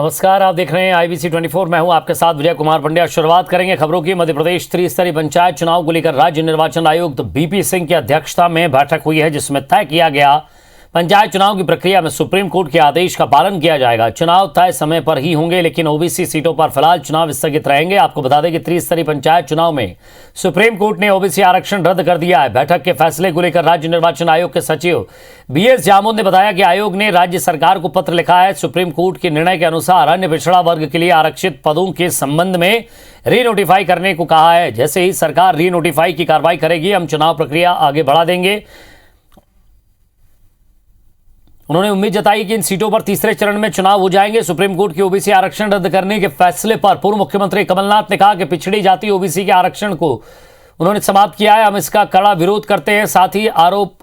नमस्कार, आप देख रहे हैं IBC 24। मैं हूं आपके साथ विजय कुमार पंड्या। शुरुआत करेंगे खबरों की। मध्य प्रदेश त्रिस्तरीय पंचायत चुनाव को लेकर राज्य निर्वाचन आयुक्त BP सिंह की अध्यक्षता में बैठक हुई है, जिसमें तय किया गया पंचायत चुनाव की प्रक्रिया में सुप्रीम कोर्ट के आदेश का पालन किया जाएगा। चुनाव तय समय पर ही होंगे, लेकिन OBC सीटों पर फिलहाल चुनाव स्थगित रहेंगे। आपको बता दें कि त्रिस्तरीय पंचायत चुनाव में सुप्रीम कोर्ट ने OBC आरक्षण रद्द कर दिया है। बैठक के फैसले को लेकर राज्य निर्वाचन आयोग के सचिव BS जामोद ने बताया कि आयोग ने राज्य सरकार को पत्र लिखा है। सुप्रीम कोर्ट के निर्णय के अनुसार अन्य पिछड़ा वर्ग के लिए आरक्षित पदों के संबंध में रीनोटिफाई करने को कहा है। जैसे ही सरकार रीनोटिफाई की कार्रवाई करेगी, हम चुनाव प्रक्रिया आगे बढ़ा देंगे। उन्होंने उम्मीद जताई कि इन सीटों पर तीसरे चरण में चुनाव हो जाएंगे। सुप्रीम कोर्ट के OBC आरक्षण रद्द करने के फैसले पर पूर्व मुख्यमंत्री कमलनाथ ने कहा कि पिछड़ी जाति OBC के आरक्षण को उन्होंने समाप्त किया है, हम इसका कड़ा विरोध करते हैं। साथ ही आरोप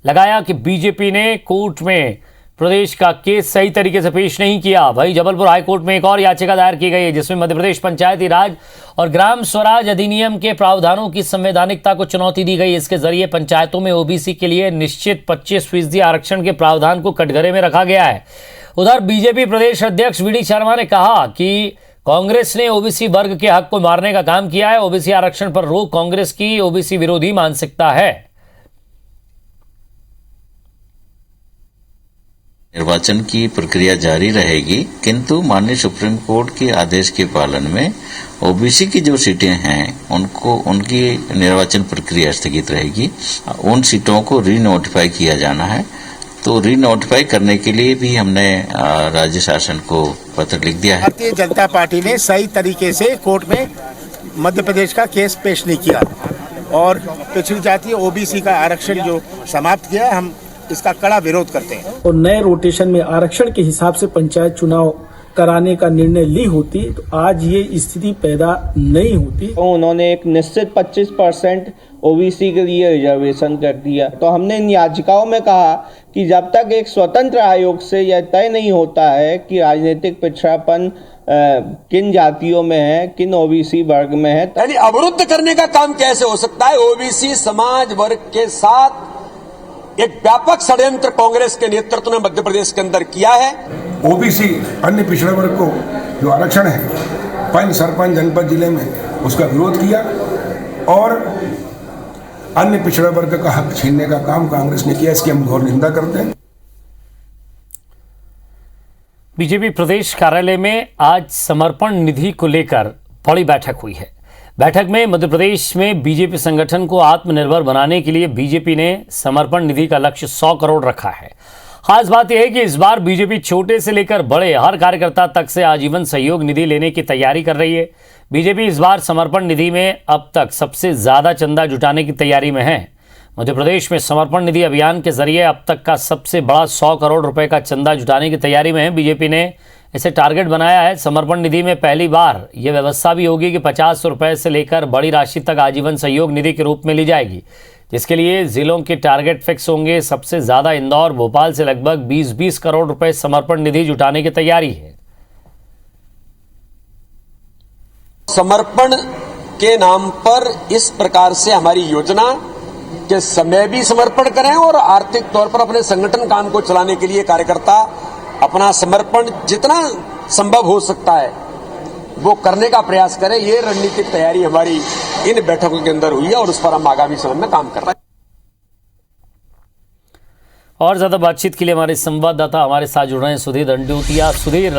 लगाया कि बीजेपी ने कोर्ट में प्रदेश का केस सही तरीके से पेश नहीं किया। वहीं जबलपुर हाईकोर्ट में एक और याचिका दायर की गई है, जिसमें मध्य प्रदेश पंचायती राज और ग्राम स्वराज अधिनियम के प्रावधानों की संवैधानिकता को चुनौती दी गई। इसके जरिए पंचायतों में OBC के लिए निश्चित 25% आरक्षण के प्रावधान को कटघरे में रखा गया है। उधर बीजेपी प्रदेश अध्यक्ष VD शर्मा ने कहा कि कांग्रेस ने OBC वर्ग के हक को मारने का काम किया है। OBC आरक्षण पर रोक कांग्रेस की OBC विरोधी मानसिकता है। निर्वाचन की प्रक्रिया जारी रहेगी, किंतु माननीय सुप्रीम कोर्ट के आदेश के पालन में OBC की जो सीटें हैं उनकी निर्वाचन प्रक्रिया स्थगित रहेगी। उन सीटों को रीनोटिफाई किया जाना है। तो रीनोटिफाई करने के लिए भी हमने राज्य शासन को पत्र लिख दिया है। भारतीय जनता पार्टी ने सही तरीके से कोर्ट में मध्य प्रदेश का केस पेश नहीं किया और पिछड़ी जाति OBC का आरक्षण जो समाप्त किया, हम इसका कड़ा विरोध करते हैं। और नए रोटेशन में आरक्षण के हिसाब से पंचायत चुनाव कराने का निर्णय ली होती तो आज ये स्थिति पैदा नहीं होती। तो उन्होंने एक निश्चित 25% OBC के लिए रिजर्वेशन कर दिया। तो हमने इन याचिकाओं में कहा कि जब तक एक स्वतंत्र आयोग से यह तय नहीं होता है कि राजनीतिक पिछड़ापन किन जातियों में है, किन OBC वर्ग में है, यानी अवरुद्ध करने का काम कैसे हो सकता है। OBC समाज वर्ग के साथ एक व्यापक षड्यंत्र कांग्रेस के नेतृत्व ने मध्य प्रदेश के अंदर किया है। OBC अन्य पिछड़े वर्ग को जो आरक्षण है, पंच सरपंच जनपद जिले में उसका विरोध किया और अन्य पिछड़े वर्ग का हक छीनने का काम कांग्रेस ने किया। इसकी हम घोर निंदा करते हैं। बीजेपी प्रदेश कार्यालय में आज समर्पण निधि को लेकर बड़ी बैठक हुई है। बैठक में मध्य प्रदेश में बीजेपी संगठन को आत्मनिर्भर बनाने के लिए बीजेपी ने समर्पण निधि का लक्ष्य 100 करोड़ रखा है। खास बात यह है कि इस बार बीजेपी छोटे से लेकर बड़े हर कार्यकर्ता तक से आजीवन सहयोग निधि लेने की तैयारी कर रही है। बीजेपी इस बार समर्पण निधि में अब तक सबसे ज्यादा चंदा जुटाने की तैयारी में है। मध्य प्रदेश में समर्पण निधि अभियान के जरिए अब तक का सबसे बड़ा 100 करोड़ रुपए का चंदा जुटाने की तैयारी में है। बीजेपी ने इसे टारगेट बनाया है। समर्पण निधि में पहली बार यह व्यवस्था भी होगी कि 50 रुपए से लेकर बड़ी राशि तक आजीवन सहयोग निधि के रूप में ली जाएगी, जिसके लिए जिलों के टारगेट फिक्स होंगे। सबसे ज्यादा इंदौर, भोपाल से लगभग 20-20 करोड़ रुपए समर्पण निधि जुटाने की तैयारी है। समर्पण के नाम पर इस प्रकार से हमारी योजना के समय भी समर्पण करें और आर्थिक तौर पर अपने संगठन काम को चलाने के लिए कार्यकर्ता अपना समर्पण जितना संभव हो सकता है वो करने का प्रयास करें। ये रणनीतिक तैयारी हमारी इन बैठकों के अंदर हुई है और उस पर हम आगामी समय में काम कर रहे हैं। और ज्यादा बातचीत के लिए हमारे संवाददाता हमारे साथ जुड़ रहे हैं सुधीर दंडोतिया। सुधीर,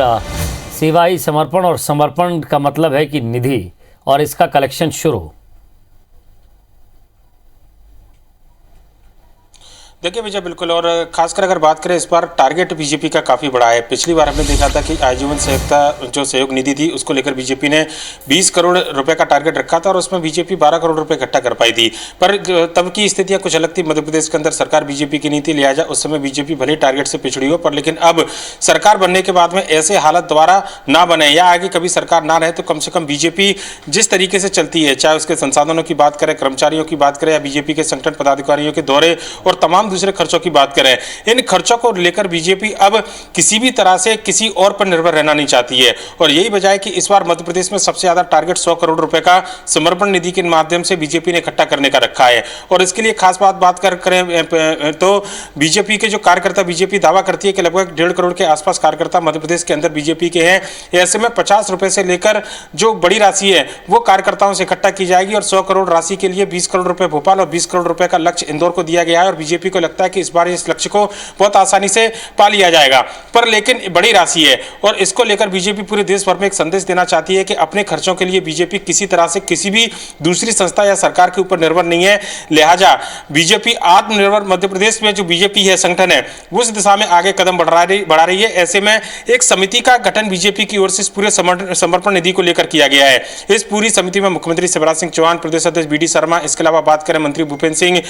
सेवा ही समर्पण और समर्पण का मतलब है कि निधि और इसका कलेक्शन शुरू। देखिए विजय, बिल्कुल। और खासकर अगर बात करें, इस बार टारगेट बीजेपी का काफ़ी बड़ा है। पिछली बार हमने देखा था कि आजीवन सहयोगिता जो सहयोग निधि थी उसको लेकर बीजेपी ने 20 करोड़ रुपए का टारगेट रखा था और उसमें बीजेपी 12 करोड़ रुपए इकट्ठा कर पाई थी। पर तब की स्थितियां कुछ अलग थी। मध्य प्रदेश के अंदर सरकार बीजेपी की नहीं थी, लिहाजा उस समय बीजेपी भले टारगेट से पिछड़ी हो, पर लेकिन अब सरकार बनने के बाद में ऐसे हालत दोबारा ना बने या आगे कभी सरकार ना रहे तो कम से कम बीजेपी जिस तरीके से चलती है, चाहे उसके संसाधनों की बात करें, कर्मचारियों की बात करें या बीजेपी के संगठन पदाधिकारियों के दौरे और तमाम तमाम दूसरे खर्चों की बात करें, इन खर्चों को लेकर बीजेपी अब किसी भी तरह से किसी और पर निर्भर रहना नहीं चाहती है। और यही वजह है कि इस बार मध्य प्रदेश में सबसे ज्यादा टारगेट 100 करोड़ रुपए का समर्पण निधि के माध्यम से बीजेपी ने इकट्ठा करने का रखा है। और इसके लिए खास बात करें तो बीजेपी के जो कार्यकर्ता, बीजेपी दावा करती है कि लगभग 1.5 करोड़ के आसपास कार्यकर्ता मध्य प्रदेश के अंदर बीजेपी के हैं। ऐसे में 50 रुपए से लेकर जो बड़ी राशि है वो कार्यकर्ताओं से इकट्ठा की जाएगी और 100 करोड़ राशि के लिए 20 करोड़ रुपए भोपाल और 20 करोड़ रुपए का लक्ष्य इंदौर को दिया गया है। और बीजेपी को लगता है कि इस बार इस लक्ष्य को बहुत आसानी से पा लिया जाएगा। पर लेकिन बड़ी राशि है और इसको लेकर बीजेपी पूरे देश भर में एक संदेश देना चाहती है कि अपने खर्चों के लिए बीजेपी किसी तरह से किसी भी दूसरी संस्था या सरकार के ऊपर निर्भर नहीं है। लिहाजा बीजेपी आत्मनिर्भर मध्य प्रदेश में जो बीजेपी है संगठन है उस दिशा में आगे कदम बढ़ा रही है। ऐसे में एक समिति का गठन बीजेपी की ओर से इस पूरे समर्पण निधि को लेकर किया गया है। इस पूरी समिति में मुख्यमंत्री शिवराज सिंह चौहान, प्रदेश अध्यक्ष बी डी शर्मा, इसके अलावा बात करें मंत्री भूपेंद्र सिंह,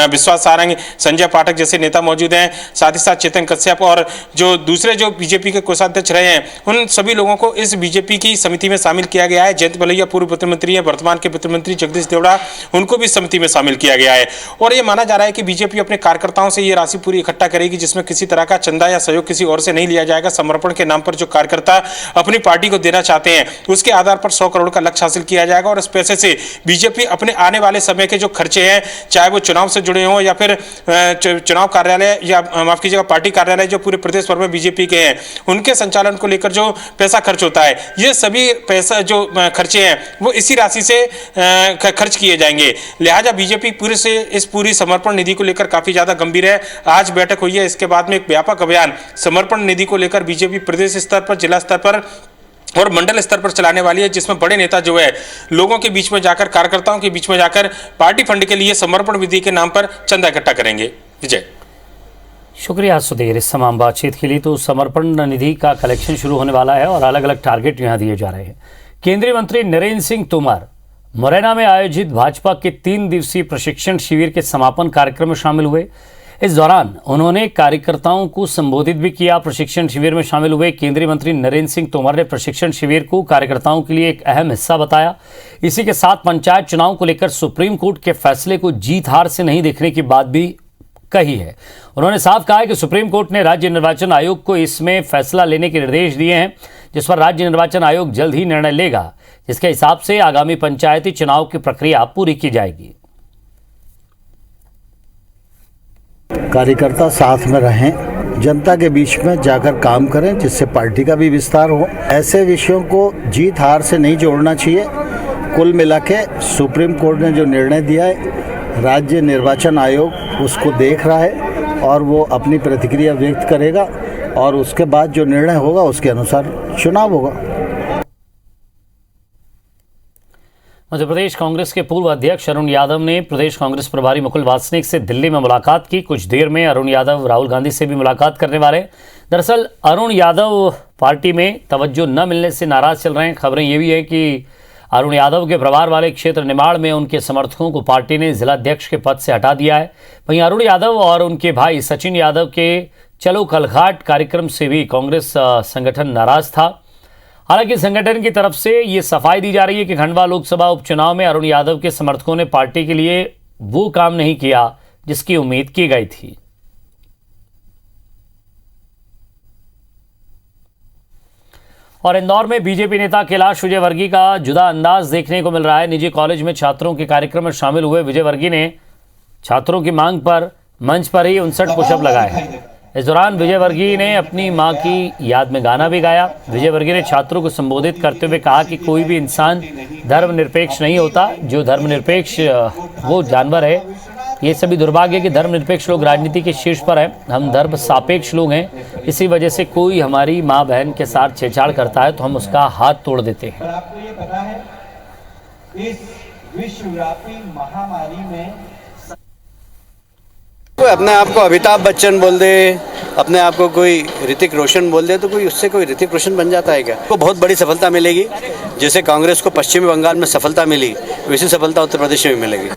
विश्वास सारंग, संजय पाठक जैसे नेता मौजूद हैं। साथ ही साथ चेतन कश्यप और जो दूसरे जो बीजेपी के कोषाध्यक्ष रहे हैं उन सभी लोगों को इस बीजेपी की समिति में शामिल किया गया है। जयंत मलैया पूर्व वित्त मंत्री है, वर्तमान के वित्त मंत्री जगदीश देवड़ा, उनको भी समिति में शामिल किया गया है। और यह माना जा रहा है कि बीजेपी अपने कार्यकर्ताओं से यह राशि पूरी इकट्ठा करेगी जिसमें किसी तरह का चंदा या सहयोग किसी और से नहीं लिया जाएगा। समर्पण के नाम पर जो कार्यकर्ता अपनी पार्टी को देना चाहते हैं उसके आधार पर 100 करोड़ का लक्ष्य हासिल किया जाएगा। और इस पैसे से बीजेपी अपने आने वाले समय के जो खर्चे हैं, चाहे वो चुनाव से जुड़े हों या फिर चुनाव कार्यालय या माफ कीजिएगा पार्टी कार्यालय जो पूरे प्रदेश भर में बीजेपी के हैं, उनके संचालन को लेकर जो पैसा खर्च होता है, ये सभी पैसा जो खर्चे हैं वो इसी राशि से खर्च किए जाएंगे। लिहाजा बीजेपी इस पूरी समर्पण निधि को लेकर काफी ज्यादा गंभीर है। आज बैठक हुई है, इसके बाद में एक व्यापक अभियान समर्पण निधि को लेकर बीजेपी प्रदेश स्तर पर, जिला स्तर पर और मंडल स्तर पर चलाने वाली है, जिसमें बड़े नेता जो है लोगों के बीच में जाकर, कार्यकर्ताओं के बीच में जाकर पार्टी फंड के लिए समर्पण निधि के नाम पर चंदा इकट्ठा करेंगे। विजय, शुक्रिया सुधीर इस तमाम बातचीत के लिए। तो समर्पण निधि का कलेक्शन शुरू होने वाला है और अलग अलग टारगेट यहाँ दिए जा रहे हैं। केंद्रीय मंत्री नरेंद्र सिंह तोमर मुरैना में आयोजित भाजपा के 3 दिवसीय प्रशिक्षण शिविर के समापन कार्यक्रम में शामिल हुए। इस दौरान उन्होंने कार्यकर्ताओं को संबोधित भी किया। प्रशिक्षण शिविर में शामिल हुए केंद्रीय मंत्री नरेंद्र सिंह तोमर ने प्रशिक्षण शिविर को कार्यकर्ताओं के लिए एक अहम हिस्सा बताया। इसी के साथ पंचायत चुनाव को लेकर सुप्रीम कोर्ट के फैसले को जीत हार से नहीं देखने की बात भी कही है। उन्होंने साफ कहा है कि सुप्रीम कोर्ट ने राज्य निर्वाचन आयोग को इसमें फैसला लेने के निर्देश दिए हैं, जिस पर राज्य निर्वाचन आयोग जल्द ही निर्णय लेगा, जिसके हिसाब से आगामी पंचायती चुनाव की प्रक्रिया पूरी की जाएगी। कार्यकर्ता साथ में रहें, जनता के बीच में जाकर काम करें, जिससे पार्टी का भी विस्तार हो। ऐसे विषयों को जीत हार से नहीं जोड़ना चाहिए। कुल मिला के सुप्रीम कोर्ट ने जो निर्णय दिया है, राज्य निर्वाचन आयोग उसको देख रहा है और वो अपनी प्रतिक्रिया व्यक्त करेगा और उसके बाद जो निर्णय होगा उसके अनुसार चुनाव होगा। मध्य प्रदेश कांग्रेस के पूर्व अध्यक्ष अरुण यादव ने प्रदेश कांग्रेस प्रभारी मुकुल वासनिक से दिल्ली में मुलाकात की। कुछ देर में अरुण यादव राहुल गांधी से भी मुलाकात करने वाले। दरअसल अरुण यादव पार्टी में तवज्जो न मिलने से नाराज चल रहे हैं। खबरें ये भी है कि अरुण यादव के प्रभार वाले क्षेत्र निमाड़ में उनके समर्थकों को पार्टी ने जिलाध्यक्ष के पद से हटा दिया है। वहीं अरुण यादव और उनके भाई सचिन यादव के चलो कलघाट कार्यक्रम से भी कांग्रेस संगठन नाराज था। हालांकि संगठन की तरफ से ये सफाई दी जा रही है कि खंडवा लोकसभा उपचुनाव में अरुण यादव के समर्थकों ने पार्टी के लिए वो काम नहीं किया जिसकी उम्मीद की गई थी। और इंदौर में बीजेपी नेता कैलाश विजयवर्गीय का जुदा अंदाज देखने को मिल रहा है। निजी कॉलेज में छात्रों के कार्यक्रम में शामिल हुए विजयवर्गीय ने छात्रों की मांग पर मंच पर ही 59 पुशअप लगाए। इस दौरान विजयवर्गीय ने अपनी मां की याद में गाना भी गाया। विजयवर्गीय ने छात्रों को संबोधित करते हुए कहा कि कोई भी इंसान धर्मनिरपेक्ष नहीं होता। जो धर्मनिरपेक्ष वो जानवर है। ये सभी दुर्भाग्य कि धर्मनिरपेक्ष लोग राजनीति के शीर्ष पर हैं। हम धर्म सापेक्ष लोग हैं। इसी वजह से कोई हमारी माँ बहन के साथ छेड़छाड़ करता है तो हम उसका हाथ तोड़ देते हैं। आपको ये पता है, इस विश्वव्यापी महामारी में कोई अपने आप को अमिताभ बच्चन बोल दे, अपने आप को कोई ऋतिक रोशन बोल दे, तो कोई उससे कोई ऋतिक रोशन बन जाता है क्या? को बहुत बड़ी सफलता मिलेगी। जैसे कांग्रेस को पश्चिमी बंगाल में सफलता मिली, वैसी सफलता उत्तर प्रदेश में मिलेगी।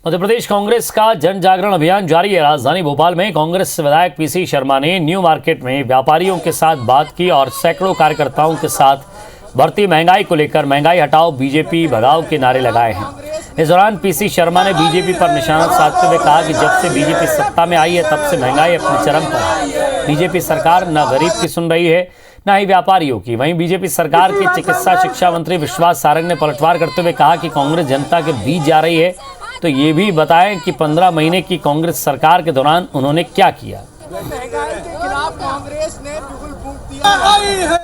मध्य प्रदेश कांग्रेस का जन जागरण अभियान जारी है। राजधानी भोपाल में कांग्रेस विधायक पीसी शर्मा ने न्यू मार्केट में व्यापारियों के साथ बात की और सैकड़ों कार्यकर्ताओं के साथ बढ़ती महंगाई को लेकर महंगाई हटाओ बीजेपी भगाओ के नारे लगाए हैं। इस दौरान पीसी शर्मा ने बीजेपी पर निशाना साधते हुए कहा कि जब से बीजेपी सत्ता में आई है तब से महंगाई अपने चरम पर है। बीजेपी सरकार न गरीब की सुन रही है न ही व्यापारियों की। वहीं बीजेपी सरकार के चिकित्सा शिक्षा मंत्री विश्वास सारंग ने पलटवार करते हुए कहा कि कांग्रेस जनता के बीच जा रही है, तो ये भी बताएं कि 15 महीने की कांग्रेस सरकार के दौरान उन्होंने क्या किया। महंगाई के खिलाफ कांग्रेस ने बिगुल फूंक दिया।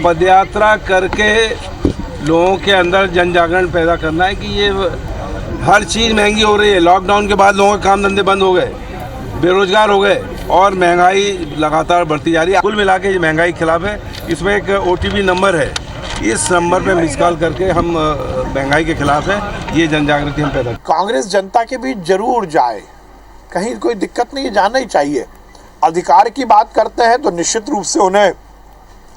पदयात्रा करके लोगों के अंदर जन जागरण पैदा करना है कि ये हर चीज़ महंगी हो रही है। लॉकडाउन के बाद लोगों के काम धंधे बंद हो गए, बेरोजगार हो गए और महंगाई लगातार बढ़ती जा रही है। कुल मिला के ये महंगाई के खिलाफ है। इसमें एक OTP नंबर है, इस नंबर पे मिस कॉल करके हम महंगाई के खिलाफ है, ये जन जागृति हम पैदा। कांग्रेस जनता के बीच जरूर जाए, कहीं कोई दिक्कत नहीं, जाना ही चाहिए। अधिकार की बात करते हैं तो निश्चित रूप से उन्हें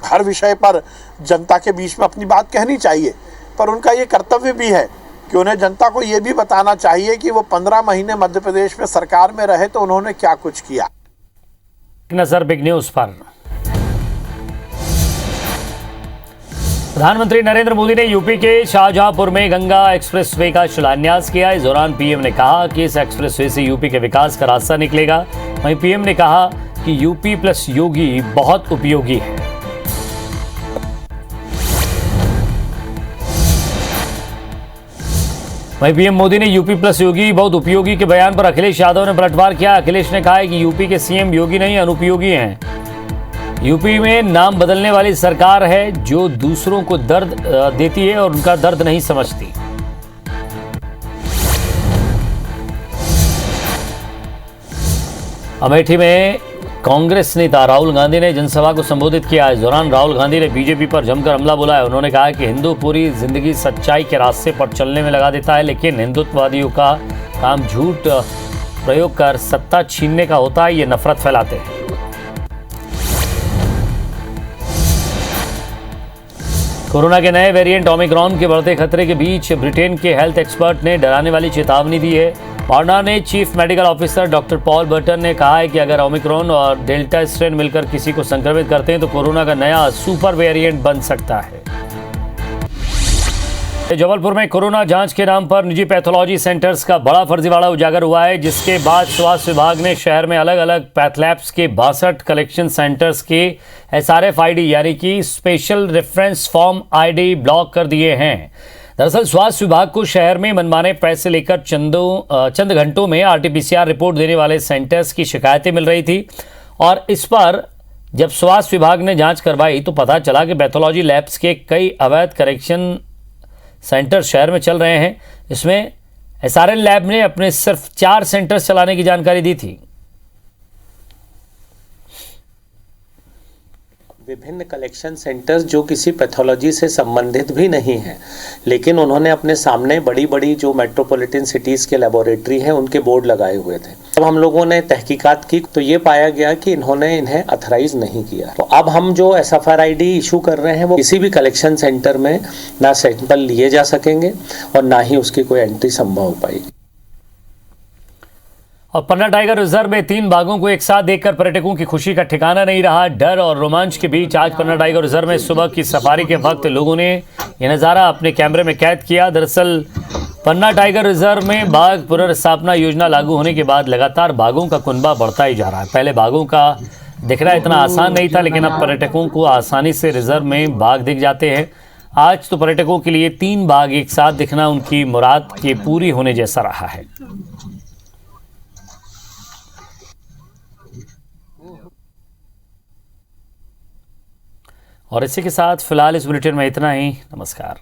हर विषय पर जनता के बीच में अपनी बात कहनी चाहिए, पर उनका ये कर्तव्य भी है कि उन्हें जनता को ये भी बताना चाहिए कि वो 15 महीने मध्य प्रदेश में सरकार में रहे तो उन्होंने क्या कुछ किया। नजर बिग न्यूज पर। प्रधानमंत्री नरेंद्र मोदी ने यूपी के शाहजहांपुर में गंगा एक्सप्रेसवे का शिलान्यास किया। इस दौरान पीएम ने कहा कि इस एक्सप्रेसवे से यूपी के विकास का रास्ता निकलेगा। वहीं पीएम ने कहा कि यूपी प्लस योगी बहुत उपयोगी है। वहीं पीएम मोदी ने यूपी प्लस योगी बहुत उपयोगी के बयान पर अखिलेश यादव ने पलटवार किया। अखिलेश ने कहा है कि यूपी के सीएम योगी नहीं अनुपयोगी हैं। यूपी में नाम बदलने वाली सरकार है जो दूसरों को दर्द देती है और उनका दर्द नहीं समझती। अमेठी में कांग्रेस नेता राहुल गांधी ने जनसभा को संबोधित किया। इस दौरान राहुल गांधी ने बीजेपी पर जमकर हमला बोला। उन्होंने कहा कि हिंदू पूरी जिंदगी सच्चाई के रास्ते पर चलने में लगा देता है, लेकिन हिंदुत्ववादियों का काम झूठ प्रयोग कर सत्ता छीनने का होता है। ये नफरत फैलाते हैं। कोरोना के नए वेरिएंट ओमिक्रॉन के बढ़ते खतरे के बीच ब्रिटेन के हेल्थ एक्सपर्ट ने डराने वाली चेतावनी दी है। मॉडर्ना ने chief medical officer doctor Paul Burton ने कहा है कि अगर ओमिक्रॉन और डेल्टा स्ट्रेन मिलकर किसी को संक्रमित करते हैं तो कोरोना का नया सुपर वेरिएंट बन सकता है। जबलपुर में कोरोना जांच के नाम पर निजी पैथोलॉजी सेंटर्स का बड़ा फर्जीवाड़ा उजागर हुआ है, जिसके बाद स्वास्थ्य विभाग ने शहर में अलग अलग पैथलैब्स के 62 कलेक्शन सेंटर्स के SRF-ID यानी कि special reference form ID block कर दिए हैं। दरअसल स्वास्थ्य विभाग को शहर में मनमाने पैसे लेकर चंद घंटों में RT-PCR रिपोर्ट देने वाले सेंटर्स की शिकायतें मिल रही थी और इस पर जब स्वास्थ्य विभाग ने जांच करवाई तो पता चला कि पैथोलॉजी लैब्स के कई अवैध करेक्शन सेंटर शहर में चल रहे हैं। इसमें SRL लैब ने अपने सिर्फ 4 सेंटर्स चलाने की जानकारी दी थी। विभिन्न कलेक्शन सेंटर्स जो किसी पैथोलॉजी से संबंधित भी नहीं हैं, लेकिन उन्होंने अपने सामने बड़ी बड़ी जो मेट्रोपॉलिटन सिटीज़ के लेबोरेटरी हैं उनके बोर्ड लगाए हुए थे। जब हम लोगों ने तहकीकात की तो ये पाया गया कि इन्होंने इन्हें अथराइज नहीं किया। तो अब हम जो SFR-ID इशू कर रहे हैं वो किसी भी कलेक्शन सेंटर में ना सैंपल लिए जा सकेंगे और ना ही उसकी कोई एंट्री संभव हो पाएगी। और पन्ना टाइगर रिजर्व में 3 बाघों को एक साथ देखकर पर्यटकों की खुशी का ठिकाना नहीं रहा। डर और रोमांच के बीच आज पन्ना टाइगर रिजर्व में सुबह की सफारी के वक्त लोगों ने यह नज़ारा अपने कैमरे में कैद किया। दरअसल पन्ना टाइगर रिजर्व में बाघ पुनर्स्थापना योजना लागू होने के बाद लगातार बाघों का कुनबा बढ़ता ही जा रहा है। पहले बाघों का दिखना इतना आसान नहीं था, लेकिन अब पर्यटकों को आसानी से रिजर्व में बाघ दिख जाते हैं। आज तो पर्यटकों के लिए 3 बाघ एक साथ दिखना उनकी मुराद के पूरी होने जैसा रहा है। और इसी के साथ फिलहाल इस बुलेटिन में इतना ही। नमस्कार।